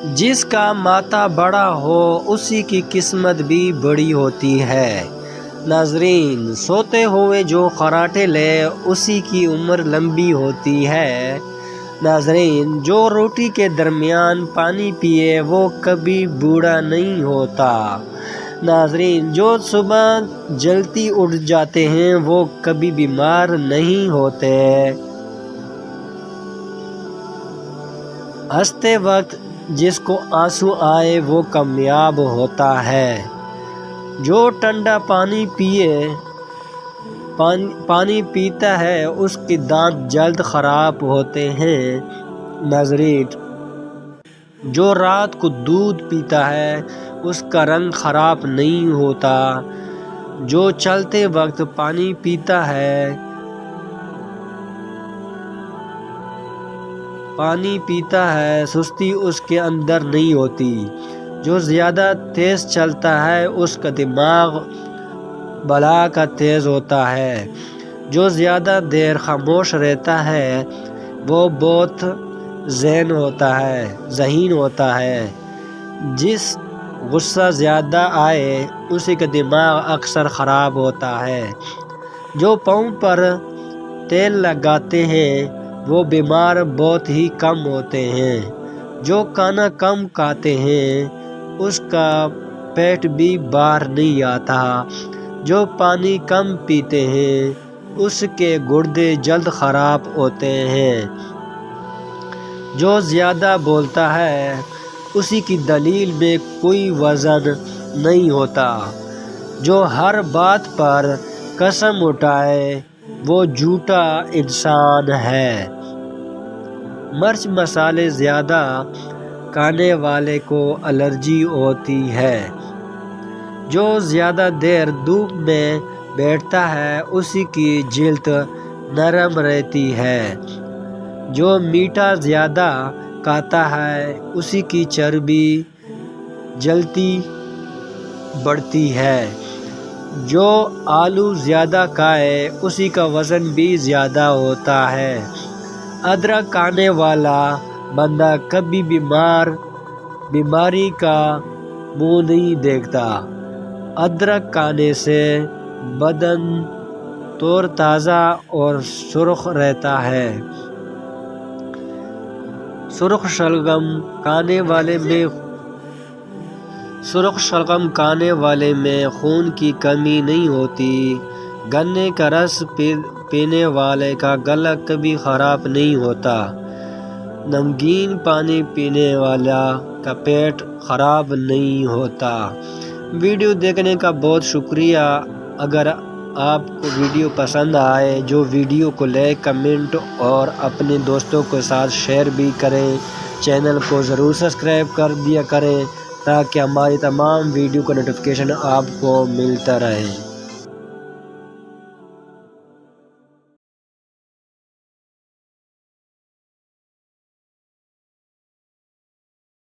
جس کا ماتھا بڑا ہو اسی کی قسمت بھی بڑی ہوتی ہے۔ ناظرین، سوتے ہوئے جو خراٹے لے اسی کی عمر لمبی ہوتی ہے۔ ناظرین، جو روٹی کے درمیان پانی پیے وہ کبھی بوڑھا نہیں ہوتا۔ ناظرین، جو صبح جلدی اٹھ جاتے ہیں وہ کبھی بیمار نہیں ہوتے۔ ہنستے وقت جس کو آنسو آئے وہ کامیاب ہوتا ہے۔ جو ٹھنڈا پانی پیتا ہے اس کے دانت جلد خراب ہوتے ہیں۔ ناظرین، جو رات کو دودھ پیتا ہے اس کا رنگ خراب نہیں ہوتا۔ جو چلتے وقت پانی پیتا ہے سستی اس کے اندر نہیں ہوتی۔ جو زیادہ تیز چلتا ہے اس کا دماغ بلا کا تیز ہوتا ہے۔ جو زیادہ دیر خاموش رہتا ہے وہ بہت ذہین ہوتا ہے۔ جس غصہ زیادہ آئے اسی کا دماغ اکثر خراب ہوتا ہے۔ جو پاؤں پر تیل لگاتے ہیں وہ بیمار بہت ہی کم ہوتے ہیں۔ جو کھانا کم کھاتے ہیں اس کا پیٹ بھی باہر نہیں آتا۔ جو پانی کم پیتے ہیں اس کے گردے جلد خراب ہوتے ہیں۔ جو زیادہ بولتا ہے اسی کی دلیل میں کوئی وزن نہیں ہوتا۔ جو ہر بات پر قسم اٹھائے وہ جھوٹا انسان ہے۔ مرچ مسالے زیادہ کھانے والے کو الرجی ہوتی ہے۔ جو زیادہ دیر دھوپ میں بیٹھتا ہے اسی کی جلد نرم رہتی ہے۔ جو میٹھا زیادہ کھاتا ہے اسی کی چربی جلدی بڑھتی ہے۔ جو آلو زیادہ کھائے اسی کا وزن بھی زیادہ ہوتا ہے۔ ادرک کھانے والا بندہ کبھی بیماری کا منہ نہیں دیکھتا۔ ادرک کھانے سے بدن تور تازہ اور سرخ رہتا ہے۔ سرخ شلگم کھانے والے میں خون کی کمی نہیں ہوتی۔ گنے کا رس پینے والے کا گلا کبھی خراب نہیں ہوتا۔ نمکین پانی پینے والا کا پیٹ خراب نہیں ہوتا۔ ویڈیو دیکھنے کا بہت شکریہ۔ اگر آپ کو ویڈیو پسند آئے جو ویڈیو کو لائک، کمنٹ اور اپنے دوستوں کے ساتھ شیئر بھی کریں۔ چینل کو ضرور سبسکرائب کر دیا کریں تاکہ ہماری تمام ویڈیو کا نوٹیفیکیشن آپ کو ملتا رہے۔